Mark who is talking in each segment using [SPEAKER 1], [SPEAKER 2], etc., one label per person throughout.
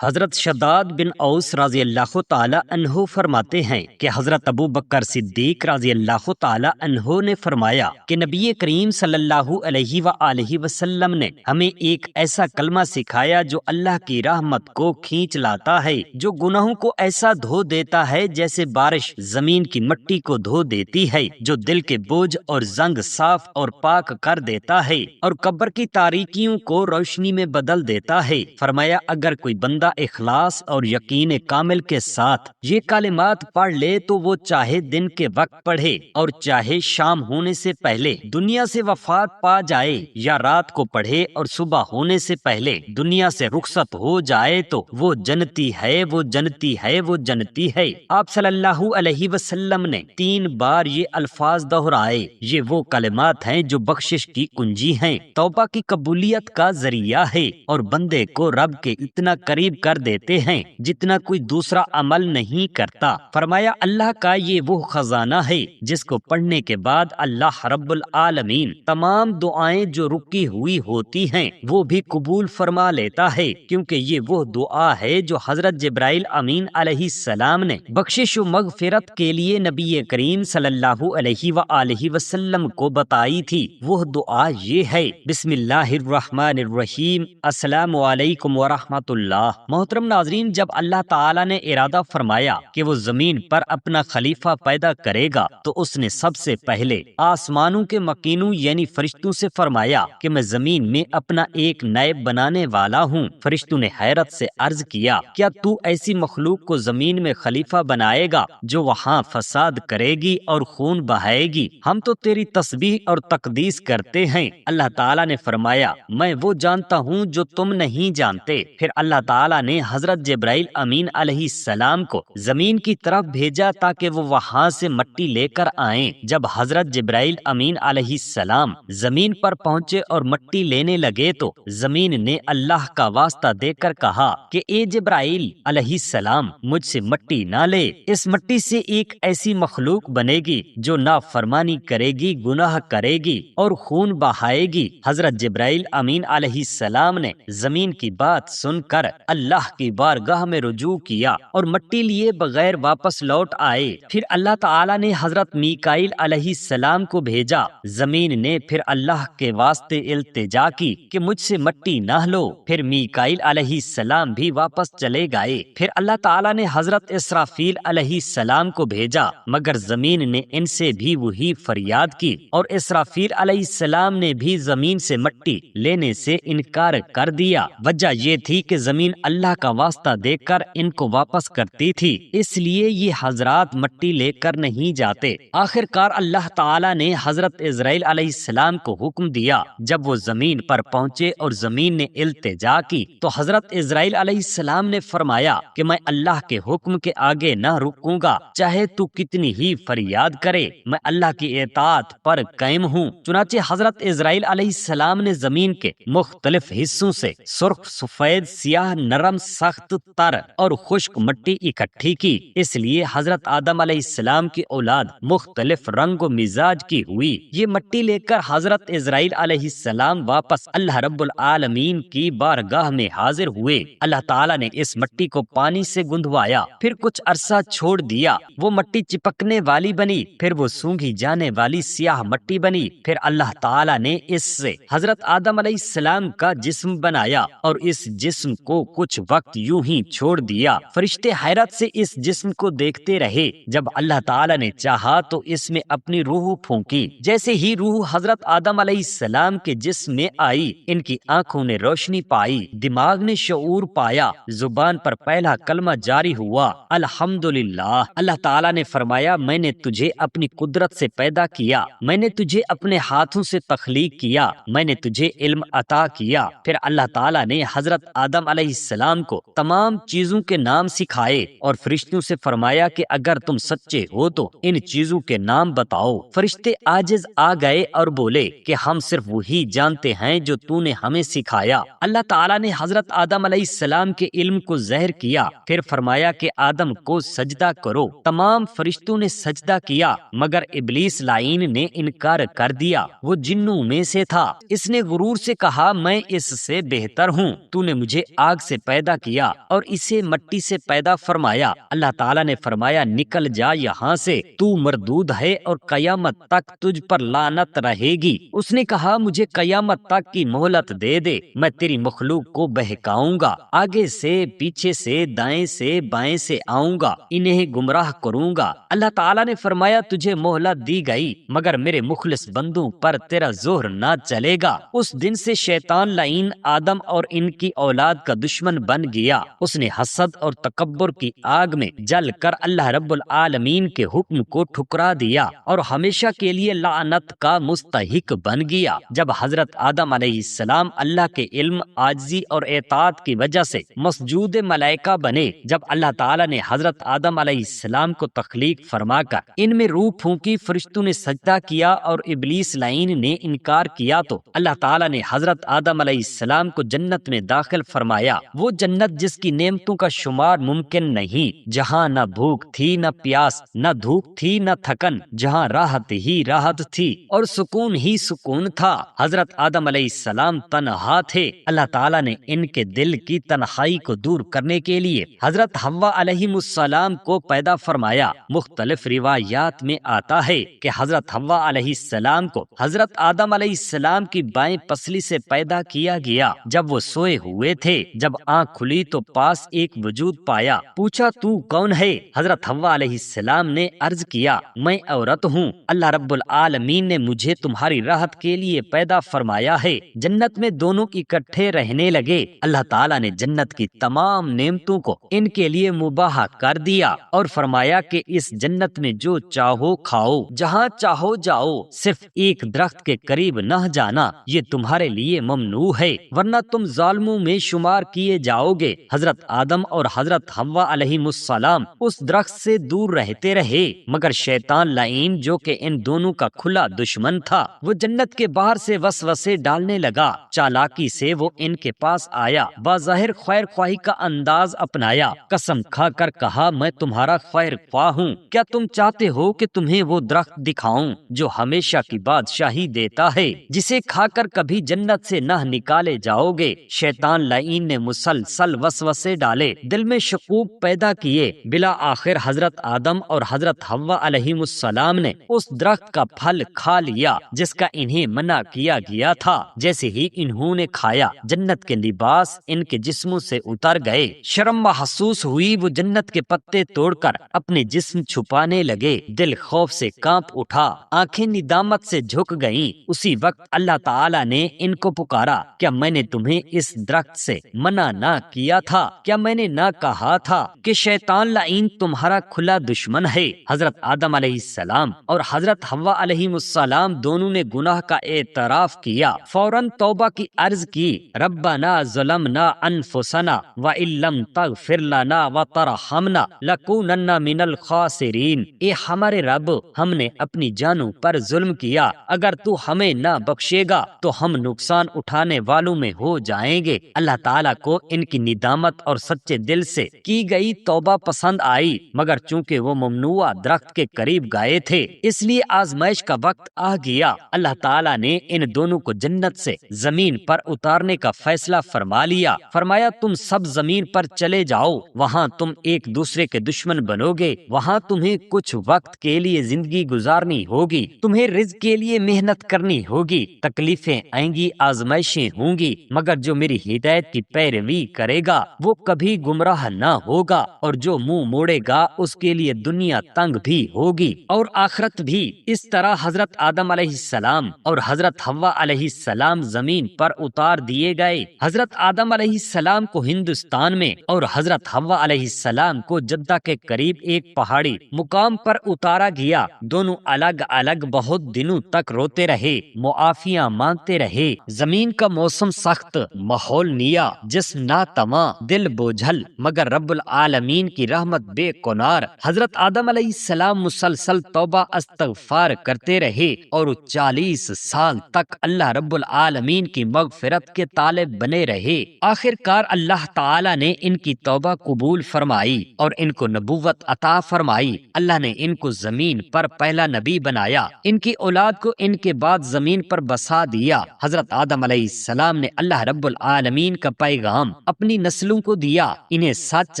[SPEAKER 1] حضرت شداد بن اوس رضی اللہ تعالی عنہ فرماتے ہیں کہ حضرت ابو بکر صدیق رضی اللہ تعالی عنہ نے فرمایا کہ نبی کریم صلی اللہ علیہ وآلہ وسلم نے ہمیں ایک ایسا کلمہ سکھایا جو اللہ کی رحمت کو کھینچ لاتا ہے، جو گناہوں کو ایسا دھو دیتا ہے جیسے بارش زمین کی مٹی کو دھو دیتی ہے، جو دل کے بوجھ اور زنگ صاف اور پاک کر دیتا ہے اور قبر کی تاریکیوں کو روشنی میں بدل دیتا ہے۔ فرمایا اگر کوئی بندہ اخلاص اور یقین کامل کے ساتھ یہ کلمات پڑھ لے تو وہ چاہے دن کے وقت پڑھے اور چاہے شام ہونے سے پہلے دنیا سے وفات پا جائے، یا رات کو پڑھے اور صبح ہونے سے پہلے دنیا سے رخصت ہو جائے، تو وہ جنتی ہے، وہ جنتی ہے، وہ جنتی ہے۔ آپ صلی اللہ علیہ وسلم نے 3 بار یہ الفاظ دہرائے۔ یہ وہ کلمات ہیں جو بخشش کی کنجی ہیں، توبہ کی قبولیت کا ذریعہ ہے اور بندے کو رب کے اتنا قریب کر دیتے ہیں جتنا کوئی دوسرا عمل نہیں کرتا۔ فرمایا اللہ کا یہ وہ خزانہ ہے جس کو پڑھنے کے بعد اللہ رب العالمین تمام دعائیں جو رکی ہوئی ہوتی ہیں وہ بھی قبول فرما لیتا ہے، کیونکہ یہ وہ دعا ہے جو حضرت جبرائیل امین علیہ السلام نے بخشش و مغفرت کے لیے نبی کریم صلی اللہ علیہ وآلہ وسلم کو بتائی تھی۔ وہ دعا یہ ہے: بسم اللہ الرحمن الرحیم، السلام علیکم ورحمۃ اللہ۔ محترم ناظرین، جب اللہ تعالیٰ نے ارادہ فرمایا کہ وہ زمین پر اپنا خلیفہ پیدا کرے گا تو اس نے سب سے پہلے آسمانوں کے مکینوں یعنی فرشتوں سے فرمایا کہ میں زمین میں اپنا ایک نائب بنانے والا ہوں۔ فرشتوں نے حیرت سے عرض کیا، کیا تو ایسی مخلوق کو زمین میں خلیفہ بنائے گا جو وہاں فساد کرے گی اور خون بہائے گی؟ ہم تو تیری تسبیح اور تقدیس کرتے ہیں۔ اللہ تعالیٰ نے فرمایا، میں وہ جانتا ہوں جو تم نہیں جانتے۔ پھر اللہ تعالیٰ نے حضرت جبرائیل امین علیہ السلام کو زمین کی طرف بھیجا تاکہ وہ وہاں سے مٹی لے کر آئیں۔ جب حضرت جبرائیل امین علیہ السلام زمین پر پہنچے اور مٹی لینے لگے تو زمین نے اللہ کا واسطہ دے کر کہا کہ اے جبرائیل علیہ السلام، مجھ سے مٹی نہ لے، اس مٹی سے ایک ایسی مخلوق بنے گی جو نافرمانی کرے گی، گناہ کرے گی اور خون بہائے گی۔ حضرت جبرائیل امین علیہ السلام نے زمین کی بات سن کر اللہ کی بارگاہ میں رجوع کیا اور مٹی لیے بغیر واپس لوٹ آئے۔ پھر اللہ تعالیٰ نے حضرت میکائیل علیہ السلام کو بھیجا۔ زمین نے پھر اللہ کے واسطے التجا کی کہ مجھ سے مٹی نہ لو۔ پھر میکائیل علیہ السلام بھی واپس چلے گئے۔ پھر اللہ تعالیٰ نے حضرت اسرافیل علیہ السلام کو بھیجا، مگر زمین نے ان سے بھی وہی فریاد کی اور اسرافیل علیہ السلام نے بھی زمین سے مٹی لینے سے انکار کر دیا۔ وجہ یہ تھی کہ زمین اللہ کا واسطہ دے کر ان کو واپس کرتی تھی، اس لیے یہ حضرات مٹی لے کر نہیں جاتے۔ آخر کار اللہ تعالیٰ نے حضرت عزرائیل علیہ السلام کو حکم دیا۔ جب وہ زمین پر پہنچے اور زمین نے التجا کی تو حضرت عزرائیل علیہ السلام نے فرمایا کہ میں اللہ کے حکم کے آگے نہ رکوں گا، چاہے تو کتنی ہی فریاد کرے، میں اللہ کی اطاعت پر قائم ہوں۔ چنانچہ حضرت عزرائیل علیہ السلام نے زمین کے مختلف حصوں سے سرخ، سفید، سیاہ، نرم، سخت، تر اور خشک مٹی اکٹھی کی۔ اس لیے حضرت آدم علیہ السلام کی اولاد مختلف رنگ و مزاج کی ہوئی۔ یہ مٹی لے کر حضرت عزرائیل علیہ السلام واپس اللہ رب العالمین کی بارگاہ میں حاضر ہوئے۔ اللہ تعالیٰ نے اس مٹی کو پانی سے گندھوایا، پھر کچھ عرصہ چھوڑ دیا، وہ مٹی چپکنے والی بنی، پھر وہ سونگھی جانے والی سیاہ مٹی بنی۔ پھر اللہ تعالیٰ نے اس سے حضرت آدم علیہ السلام کا جسم بنایا اور اس جسم کو کچھ وقت یوں ہی چھوڑ دیا۔ فرشتے حیرت سے اس جسم کو دیکھتے رہے۔ جب اللہ تعالیٰ نے چاہا تو اس میں اپنی روح پھونکی۔ جیسے ہی روح حضرت آدم علیہ السلام کے جسم میں آئی، ان کی آنکھوں نے روشنی پائی، دماغ نے شعور پایا، زبان پر پہلا کلمہ جاری ہوا، الحمدللہ۔ اللہ تعالیٰ نے فرمایا، میں نے تجھے اپنی قدرت سے پیدا کیا، میں نے تجھے اپنے ہاتھوں سے تخلیق کیا، میں نے تجھے علم عطا کیا۔ پھر اللہ تعالیٰ نے حضرت آدم علیہ السلام کو تمام چیزوں کے نام سکھائے اور فرشتوں سے فرمایا کہ اگر تم سچے ہو تو ان چیزوں کے نام بتاؤ۔ فرشتے عاجز آ گئے اور بولے کہ ہم صرف وہی جانتے ہیں جو تو نے ہمیں سکھایا۔ اللہ تعالیٰ نے حضرت آدم علیہ السلام کے علم کو ظاہر کیا، پھر فرمایا کہ آدم کو سجدہ کرو۔ تمام فرشتوں نے سجدہ کیا مگر ابلیس لعین نے انکار کر دیا۔ وہ جنوں میں سے تھا، اس نے غرور سے کہا، میں اس سے بہتر ہوں، تو نے مجھے آگ سے پیدا کیا اور اسے مٹی سے پیدا فرمایا۔ اللہ تعالیٰ نے فرمایا نکل جا یہاں سے، تو مردود ہے اور قیامت تک تجھ پر لعنت رہے گی۔ اس نے کہا مجھے قیامت تک کی مہلت دے دے، میں تیری مخلوق کو بہکاؤں گا، آگے سے پیچھے سے دائیں سے بائیں سے آؤں گا، انہیں گمراہ کروں گا۔ اللہ تعالیٰ نے فرمایا تجھے مہلت دی گئی مگر میرے مخلص بندوں پر تیرا زہر نہ چلے گا۔ اس دن سے شیطان لعین آدم اور ان کی اولاد کا دشمن بن گیا۔ اس نے حسد اور تکبر کی آگ میں جل کر اللہ رب العالمین کے حکم کو ٹھکرا دیا اور ہمیشہ کے لیے لعنت کا مستحق بن گیا۔ جب حضرت آدم علیہ السلام اللہ کے علم، عاجزی اور اطاعت کی وجہ سے مسجود ملائکہ بنے، جب اللہ تعالیٰ نے حضرت آدم علیہ السلام کو تخلیق فرما کر ان میں روح پھونکی، فرشتوں نے سجدہ کیا اور ابلیس لعین نے انکار کیا، تو اللہ تعالیٰ نے حضرت آدم علیہ السلام کو جنت میں داخل فرمایا، وہ جنت جس کی نعمتوں کا شمار ممکن نہیں، جہاں نہ بھوک تھی نہ پیاس، نہ دھوپ تھی نہ تھکن، جہاں راحت ہی راحت تھی اور سکون ہی سکون تھا۔ حضرت آدم علیہ السلام تنہا تھے۔ اللہ تعالیٰ نے ان کے دل کی تنہائی کو دور کرنے کے لیے حضرت حوا علیہ السلام کو پیدا فرمایا۔ مختلف روایات میں آتا ہے کہ حضرت حوا علیہ السلام کو حضرت آدم علیہ السلام کی بائیں پسلی سے پیدا کیا گیا۔ جب وہ سوئے ہوئے تھے، جب آنکھ کھلی تو پاس ایک وجود پایا، پوچھا تو کون ہے؟ حضرت حوا علیہ السلام نے عرض کیا میں عورت ہوں، اللہ رب العالمین نے مجھے تمہاری راحت کے لیے پیدا فرمایا ہے۔ جنت میں دونوں اکٹھے رہنے لگے۔ اللہ تعالیٰ نے جنت کی تمام نعمتوں کو ان کے لیے مباح کر دیا اور فرمایا کہ اس جنت میں جو چاہو کھاؤ، جہاں چاہو جاؤ، صرف ایک درخت کے قریب نہ جانا، یہ تمہارے لیے ممنوع ہے ورنہ تم ظالموں میں شمار کیے جاؤ گے۔ حضرت آدم اور حضرت حوا علیہ السلام اس درخت سے دور رہتے رہے مگر شیطان لعین جو کہ ان دونوں کا کھلا دشمن تھا، وہ جنت کے باہر سے وسوسے ڈالنے لگا۔ چالاکی سے وہ ان کے پاس آیا، بظاہر خیر خواہی کا انداز اپنایا، قسم کھا کر کہا میں تمہارا خیر خواہ ہوں، کیا تم چاہتے ہو کہ تمہیں وہ درخت دکھاؤں جو ہمیشہ کی بادشاہی دیتا ہے، جسے کھا کر کبھی جنت سے نہ نکالے جاؤ گے؟ شیطان لعین نے مسلسل وسوسے ڈالے، دل میں شکوک پیدا کیے، بلا آخر حضرت آدم اور حضرت حوا علیہ السلام نے اس درخت کا پھل کھا لیا جس کا انہیں منع کیا گیا تھا۔ جیسے ہی انہوں نے کھایا، جنت کے لباس ان کے جسموں سے اتر گئے، شرم محسوس ہوئی، وہ جنت کے پتے توڑ کر اپنے جسم چھپانے لگے، دل خوف سے کانپ اٹھا، آنکھیں ندامت سے جھک گئیں۔ اسی وقت اللہ تعالیٰ نے ان کو پکارا، کیا میں نے تمہیں اس درخت سے منع نہ کیا تھا؟ کیا میں نے نہ کہا تھا کہ شیطان لعین تمہارا کھلا دشمن ہے؟ حضرت آدم علیہ السلام اور حضرت حوا علیہ السلام دونوں نے گناہ کا اعتراف کیا، فوراً توبہ کی عرض کی، ربنا ظلمنا انفسنا وان لم تغفر لنا وترحمنا لنکونن من الخاسرین۔ اے ہمارے رب، ہم نے اپنی جانوں پر ظلم کیا، اگر تو ہمیں نہ بخشے گا تو ہم نقصان اٹھانے والوں میں ہو جائیں گے۔ اللہ تعالیٰ کو ان کی ندامت اور سچے دل سے کی گئی توبہ پسند آئی، مگر چونکہ وہ ممنوعہ درخت کے قریب گئے تھے اس لیے آزمائش کا وقت آ گیا۔ اللہ تعالیٰ نے ان دونوں کو جنت سے زمین پر اتارنے کا فیصلہ فرما لیا، فرمایا تم سب زمین پر چلے جاؤ، وہاں تم ایک دوسرے کے دشمن بنو گے، وہاں تمہیں کچھ وقت کے لیے زندگی گزارنی ہوگی، تمہیں رزق کے لیے محنت کرنی ہوگی، تکلیفیں آئیں گی، آزمائشیں ہوں گی، مگر جو میری ہدایت کی پیروی کرے گا وہ کبھی گمراہ نہ ہوگا، اور جو منہ موڑے گا اس کے لیے دنیا تنگ بھی ہوگی اور آخرت بھی۔ اس طرح حضرت آدم علیہ السلام اور حضرت حوا علیہ السلام زمین پر اتار دیے گئے۔ حضرت آدم علیہ السلام کو ہندوستان میں اور حضرت حوا علیہ السلام کو جدہ کے قریب ایک پہاڑی مقام پر اتارا گیا۔ دونوں الگ الگ بہت دنوں تک روتے رہے، معافیاں مانگتے رہے۔ زمین کا موسم سخت، ماحول نیا، جسم ناتواں، دل بوجھل، مگر رب العالمین کی رحمت بے کنار۔ حضرت آدم علیہ السلام مسلسل توبہ استغفار کرتے رہے اور 40 سال تک اللہ رب العالمین کی مغفرت کے طالب بنے رہے۔ آخر کار اللہ تعالی نے ان کی توبہ قبول فرمائی اور ان کو نبوت عطا فرمائی۔ اللہ نے ان کو زمین پر پہلا نبی بنایا، ان کی اولاد کو ان کے بعد زمین پر بسا دیا۔ حضرت آدم علیہ السلام نے اللہ رب العالمین کا پیغام اپنی نسلوں کو دیا، انہیں سچ،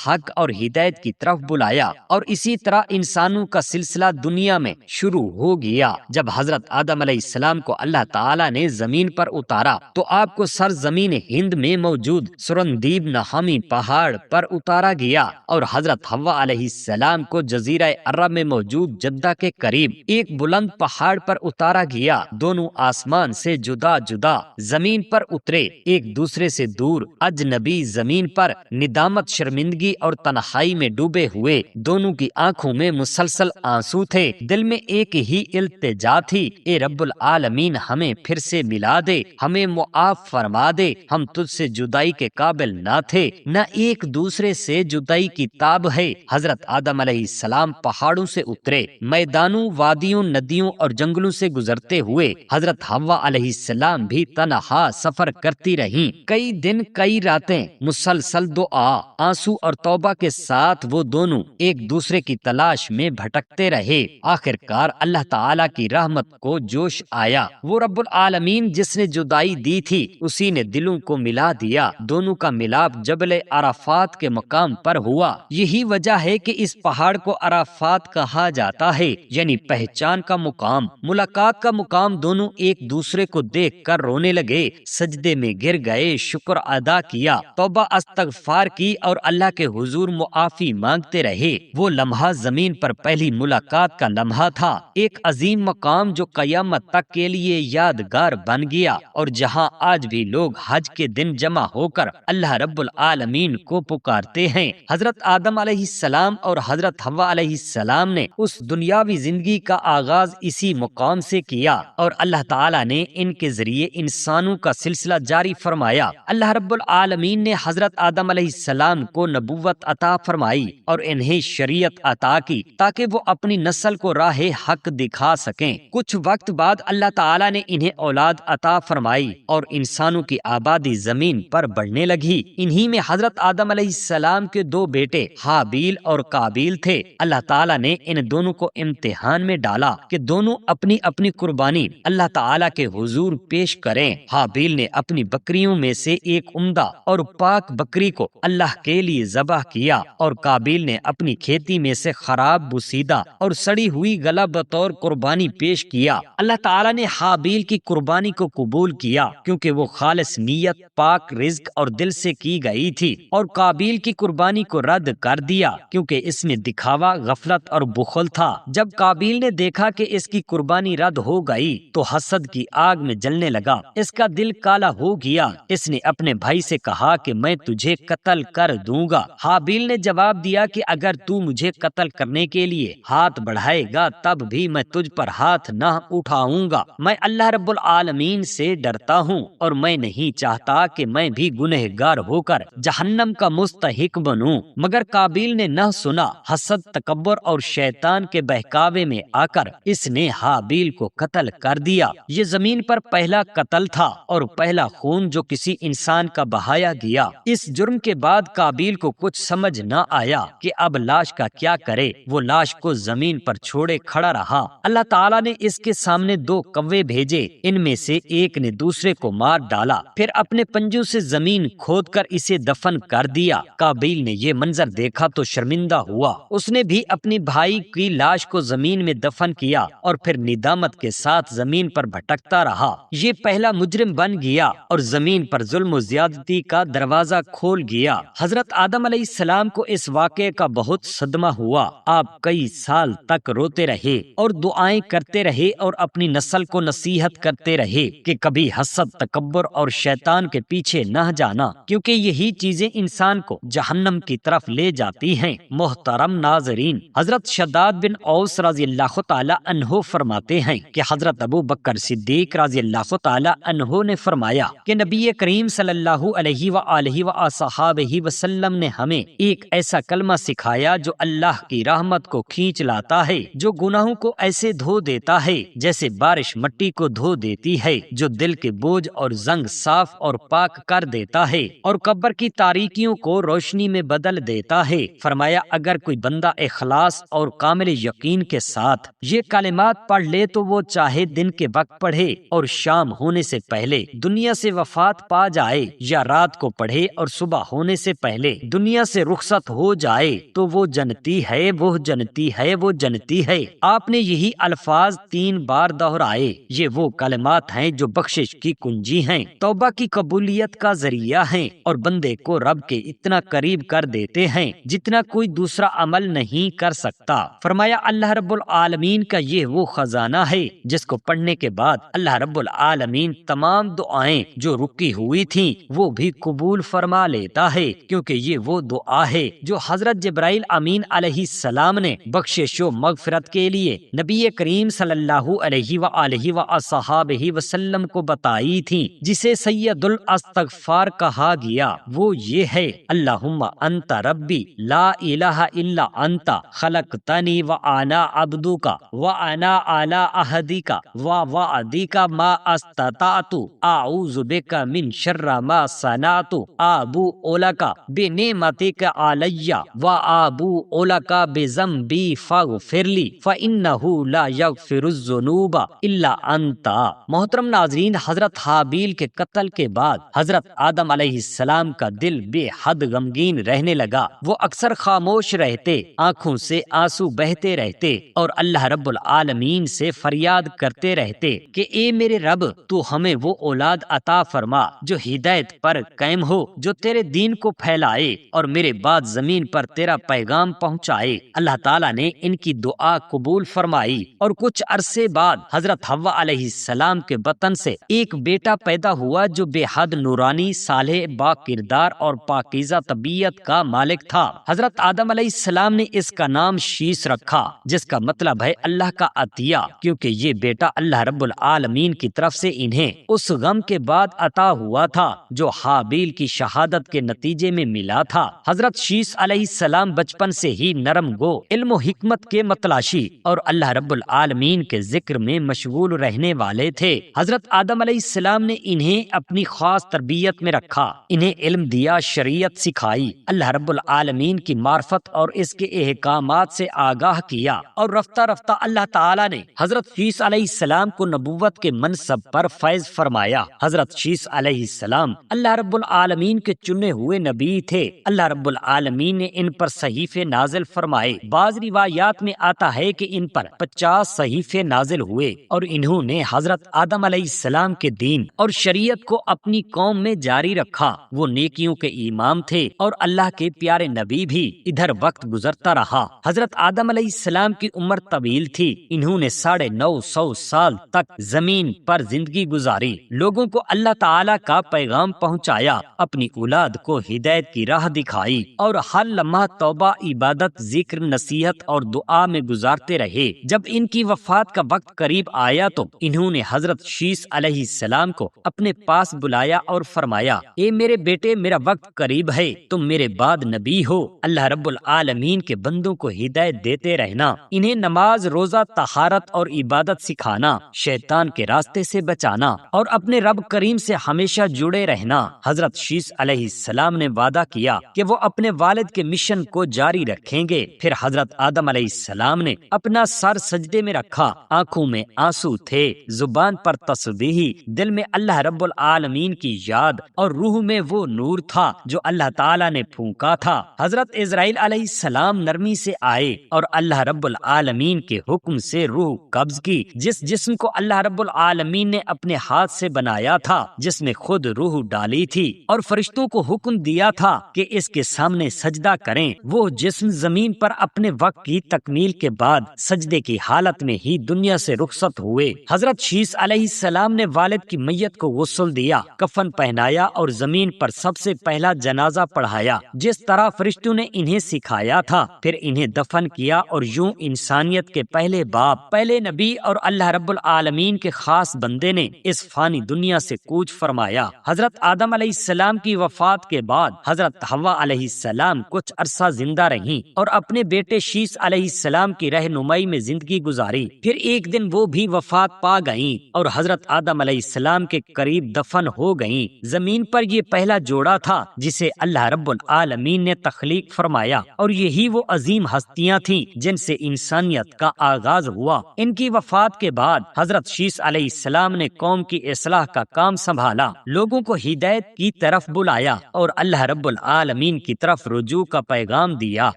[SPEAKER 1] حق اور ہدایت کی طرف بلایا، اور اسی طرح انسانوں کا سلسلہ دنیا میں شروع ہو گیا۔ جب حضرت آدم علیہ السلام کو اللہ تعالیٰ نے زمین پر اتارا تو آپ کو سرزمین ہند میں موجود سرندیب نامی پہاڑ پر اتارا گیا، اور حضرت حوا علیہ السلام کو جزیرہ عرب میں موجود جدہ کے قریب ایک بلند پہاڑ پر اتارا گیا۔ دونوں آسمان سے جدا جدا زمین پر اترے، ایک دوسرے سے دور، اجنبی زمین پر ندامت، شرمندگی اور تنہائی میں ڈوبے ہوئے۔ دونوں کی آنکھوں میں مسلسل آنسو تھے، دل میں ایک ہی التجا تھی، اے رب العالمین ہمیں پھر سے ملا دے، ہمیں معاف فرما دے، ہم تجھ سے جدائی کے قابل نہ تھے، نہ ایک دوسرے سے جدائی کی تاب ہے۔ حضرت آدم علیہ السلام پہاڑوں سے اترے، میدانوں، وادیوں، ندیوں اور جنگلوں سے گزرتے ہوئے حضرت حوا علیہ السلام بھی تنہا سفر کرتی رہیں۔ کئی دن، کئی راتیں مسلسل دعا، آنسو اور توبہ کے ساتھ وہ دونوں ایک دوسرے کی تلاش میں بھٹکتے رہے۔ آخر کار اللہ تعالیٰ کی رحمت کو جوش آیا، وہ رب العالمین جس نے جدائی دی تھی اسی نے دلوں کو ملا دیا۔ دونوں کا ملاپ جبل عرفات کے مقام پر ہوا۔ یہی وجہ ہے کہ اس پہاڑ کو عرفات کہا جاتا ہے، یعنی پہچان کا مقام، ملاقات کا مقام۔ دونوں ایک دوسرے کو دیکھ کر رونے لگے، سجدے میں گر گئے، شکر ادا کیا، توبہ استغفار کی اور اللہ کے حضور معافی مانگتے رہے۔ وہ لمحہ زمین پر پہلی ملاقات کا لمحہ تھا، ایک عظیم مقام جو قیامت تک کے لیے یادگار بن گیا، اور جہاں آج بھی لوگ حج کے دن جمع ہو کر اللہ رب العالمین کو پکارتے ہیں۔ حضرت آدم علیہ السلام اور حضرت حوا علیہ السلام نے اس دنیاوی زندگی کا آغاز اسی مقام سے کیا، اور اللہ تعالیٰ نے ان کے ذریعے انسانوں کا سلسلہ جاری فرمایا۔ اللہ رب العالمین نے حضرت آدم علیہ السلام کو نبوت عطا فرمائی اور انہیں شریعت عطا کی تاکہ وہ اپنی نسل کو راہ حق دکھا سکیں۔ کچھ وقت بعد اللہ تعالیٰ نے انہیں اولاد عطا فرمائی اور انسانوں کی آبادی زمین پر بڑھنے لگی۔ انہی میں حضرت آدم علیہ السلام کے دو بیٹے حابیل اور قابیل تھے۔ اللہ تعالیٰ نے ان دونوں کو امتحان میں ڈالا کہ دونوں اپنی اپنی قربانی اللہ تعالیٰ کے حضور پیش کریں۔ حابیل نے اپنی بکریوں میں سے ایک عمدہ اور پاک بکری کو اللہ کے لیے ذبح کیا، اور قابیل نے اپنی کھیتی میں سے خراب، بوسیدہ اور سڑی ہوئی گلا بطور قربانی پیش کیا۔ اللہ تعالیٰ نے حابیل کی قربانی کو قبول کیا کیونکہ وہ خالص نیت، پاک رزق اور دل سے کی گئی تھی، اور قابیل کی قربانی کو رد کر دیا کیونکہ اس میں دکھاوا، غفلت اور بخل تھا۔ جب قابیل نے دیکھا کہ اس کی قربانی رد ہو گئی تو حسد کی آگ میں جلنے لگا، اس کا دل کالا ہو گیا۔ اس نے اپنے بھائی سے کہا کہ میں تجھے قتل کر دوں گا۔ حابیل نے جواب دیا کہ اگر تو مجھے قتل کرنے کے لیے ہاتھ بڑھائے گا تب بھی میں تجھ پر ہاتھ نہ اٹھاؤں گا۔ میں اللہ رب العالمین سے ڈرتا ہوں اور میں نہیں چاہتا کہ میں بھی گنہگار ہو کر جہنم کا مستحق بنوں۔ مگر قابیل نے نہ سنا۔ حسد، تکبر اور شیطان کے بہکاوے میں آ کر اس نے حابیل کو قتل کر دیا۔ یہ زمین پر پہلا قتل تھا اور پہلا خون جو کسی انسان کا بہایا گیا۔ اس جرم کے بعد قابیل کو کچھ سمجھ نہ آیا کہ اب لاش کا کیا کرے۔ وہ لاش کو زمین پر چھوڑے کھڑا رہا۔ اللہ تعالیٰ نے اس کے سامنے دو کوے بھیجے، ان میں سے ایک نے دوسرے کو مار ڈالا، پھر اپنے پنجوں سے زمین کھود کر اسے دفن کر دیا۔ قابیل نے یہ منظر دیکھا تو شرمندہ ہوا، اس نے بھی اپنے بھائی کی لاش کو زمین میں دفن کیا اور پھر ندامت کے ساتھ زمین پر بھٹکتا رہا۔ یہ پہلا مجرم بن گیا اور زمین پر ظلم و زیادتی کا دروازہ کھول گیا۔ حضرت آدم علیہ السلام کو اس واقعے کا بہت صدمہ ہوا۔ آپ کئی سال تک روتے رہے اور دعائیں کرتے رہے اور اپنی نسل کو نصیحت کرتے رہے کہ کبھی حسد، تکبر اور شیطان کے پیچھے نہ جانا، کیونکہ یہی چیزیں انسان کو جہنم کی طرف لے جاتی ہیں۔ محترم ناظرین، حضرت شداد بن اوس رضی اللہ تعالی عنہ فرماتے ہیں کہ حضرت ابو بکر صدیق رضی اللہ تعالی عنہ نے فرمایا کہ نبی کریم صلی اللہ علیہ وآلہ وصحابہ وسلم نے ہمیں ایک ایسا کلمہ سکھایا جو اللہ کی رحمت کو کھینچ لاتا ہے، جو گناہوں کو ایسے دھو دیتا ہے جیسے بارش مٹی کو دھو دیتی ہے، جو دل کے بوجھ اور زنگ صاف اور پاک کر دیتا ہے اور قبر کی تاریکیوں کو روشنی میں بدل دیتا ہے۔ فرمایا اگر کوئی بندہ اخلاص اور کامل یقین کے ساتھ یہ کلمات پڑھ لے تو وہ چاہے دن کے وقت پڑھے اور شام ہونے سے پہلے دنیا سے وفات پا جائے یا رات کو پڑھے اور صبح ہونے سے پہلے دنیا سے رخصت ہو جائے تو وہ جنتی ہے، وہ جنتی ہے، وہ جنتی ہے۔ آپ نے یہی الفاظ 3 بار دہرائے۔ یہ وہ کلمات ہیں جو بخشش کی کنجی ہیں، توبہ کی قبولیت کا ذریعہ ہیں اور بندے کو رب کے اتنا قریب کر دیتے ہیں جتنا کوئی دوسرا عمل نہیں کر سکتا۔ فرمایا اللہ رب العالمین کا یہ وہ خزانہ ہے جس کو پڑھنے کے بعد اللہ رب العالمین تمام دعائیں جو رکی ہوئی تھیں وہ بھی قبول فرما لیتا ہے، کیونکہ یہ وہ دعا ہے جو حضرت جبرائیل امین علیہ السلام نے بخشش و مغفرت کے لیے نبی کریم صلی اللہ علیہ وآلہ وصحابہ وسلم کو بتائی تھی، جسے سید الاستغفار کہا گیا۔ وہ یہ ہے: اللہم انت ربی لا الہ الا انت خلقتنی وانا عبدک وانا علی عہدک ووعدک ما استطعت اعوذ بک من شر ما صنعت ابوء لک بنعمتک علی وابوء لک بذنبی فاغفر لی فانہ لا یغفر الذنوب الا انت۔ محترم ناظرین، حضرت حابیل کے قتل کے بعد حضرت آدم علیہ السلام کا دل بے حد غمگین رہنے لگا۔ وہ اکثر خاموش رہتے، آنکھوں سے آنسو بہتے رہتے اور اللہ رب العالمین سے فریاد کرتے رہتے کہ اے میرے رب، تو ہمیں وہ اولاد عطا فرما جو ہدایت پر قائم ہو، جو تیرے دین کو پھیلائے اور میرے بعد زمین پر تیرا پیغام پہنچائے۔ اللہ تعالیٰ نے ان کی دعا قبول فرمائی اور کچھ عرصے بعد حضرت حوا علیہ السلام کے بطن سے ایک بیٹا پیدا ہوا جو بے حد نورانی، صالح، با کردار اور پاکیزہ طبیعت کا مالک تھا۔ حضرت آدم علیہ السلام نے اس کا نام شیس رکھا، جس کا مطلب ہے اللہ کا عطیہ، کیونکہ یہ بیٹا اللہ رب العالمین کی طرف سے انہیں اس غم کے بعد عطا ہوا تھا جو حابیل کی شہادت کے نتیجے میں ملا تھا۔ حضرت شیس علیہ السلام بچپن سے ہی نرم گو، علم و حکمت کے متلاشی اور اللہ رب العالمین کے ذکر میں مشغول رہنے والے تھے۔ حضرت آدم علیہ السلام نے انہیں اپنی خاص تربیت میں رکھا، انہیں علم دیا، شریعت سکھائی، اللہ رب العالمین کی معرفت اور اس کے احکامات سے آگاہ کیا، اور رفتہ رفتہ اللہ تعالیٰ نے حضرت شیس علیہ السلام کو نبوت کے منصب پر فیض فرمایا۔ حضرت شیس علیہ السلام اللہ رب العالمین کے چنے ہوئے نبی تھے۔ اللہ رب العالمین نے ان پر صحیفے نازل فرمائے۔ بعض روایات میں آتا ہے کہ ان پر 50 صحیفے نازل ہوئے اور انہوں نے حضرت آدم علیہ السلام کے دین اور شریعت کو اپنی قوم میں جاری رکھا۔ وہ نیکیوں کے امام تھے اور اللہ کے پیارے نبی بھی۔ ادھر وقت گزرتا رہا، حضرت آدم علیہ السلام کی عمر طویل تھی، انہوں نے 950 سال تک زمین پر زندگی گزاری، لوگوں کو اللہ تعالیٰ کا پیغام پہنچایا، اپنی اولاد کو ہدایت کی راہ دکھائی اور ہر لمحہ توبہ، عبادت، ذکر، نصیحت اور دعا میں گزارتے رہے۔ جب ان کی وفات کا وقت قریب آیا تو انہوں نے حضرت شیس علیہ السلام کو اپنے پاس بلایا اور فرمایا: اے میرے بیٹے، میرا وقت قریب ہے، تم میرے بعد نبی ہو، اللہ رب العالمین کے بندوں کو ہدایت دیتے رہنا، انہیں نماز، روزہ، طہارت اور عبادت سکھانا، شیطان کے راستے سے بچانا اور اپنے رب کریم سے ہمیشہ جڑے رہنا۔ حضرت شیس علیہ السلام نے وعدہ کیا کہ وہ اپنے والد کے مشن کو جاری رکھیں گے۔ پھر حضرت آدم علیہ السلام نے اپنا سر سجدے میں رکھا، آنکھوں میں آنسو تھے، زبان پر تسبیح، دل میں اللہ رب العالمین کی یاد اور روح میں وہ نور تھا جو اللہ تعالیٰ نے پھونکا تھا۔ حضرت اسرائیل علیہ السلام نرمی سے آئے اور اللہ رب العالمین کے حکم سے روح قبض کی، جس جسم کو اللہ رب العالمین نے اپنے ہاتھ سے بنایا تھا، جس میں خود روح ڈالی تھی اور فرشتوں کو حکم دیا تھا کہ اس کے سامنے سجدہ کریں۔ وہ جسم زمین پر اپنے وقت کی تکمیل کے بعد سجدے کی حالت میں ہی دنیا سے رخصت ہوئے۔ حضرت شیس علیہ السلام نے والد کی میت کو غسل دیا، کفن پہنایا اور زمین پر سب سے پہلا جنازہ پڑھایا، جس طرح فرشتوں نے انہیں سکھایا تھا۔ پھر انہیں دفن کیا اور یوں انسانیت کے پہلے باپ، پہلے نبی اور اللہ رب العالمین کے خاص بندے نے اس فانی دنیا سے کوچ فرمایا۔ حضرت آدم علیہ السلام کی وفات کے بعد حضرت حوا علیہ السلام کچھ عرصہ زندہ رہیں اور اپنے بیٹے شیس علیہ السلام کی رہنمائی میں زندگی گزاری۔ پھر ایک دن وہ بھی وفات پا گئیں اور حضرت آدم علیہ السلام کے قریب دفن ہو گئیں۔ زمین پر یہ پہلا جوڑا تھا جسے اللہ رب العالمین نے تخلیق فرمایا، اور یہی وہ عظیم ہستیاں تھیں جن سے انسانیت کا آغاز ہوا۔ ان کی وفات کے بعد حضرت شیس علیہ السلام نے قوم کی اصلاح کا کام سنبھالا، لوگوں کو ہدایت کی طرف بلایا اور اللہ رب العالمین کی طرف رجوع کا پیغام دیا۔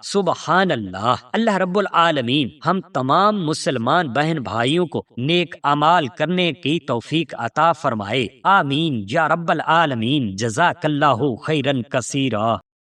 [SPEAKER 1] سبحان اللہ۔ اللہ رب العالمین ہم تمام مسلمان بہن بھائیوں کو نیک اعمال کرنے کی توفیق عطا فرمائے، آمین یا رب العالمین۔ جزاک اللہ خیرا کثیرا۔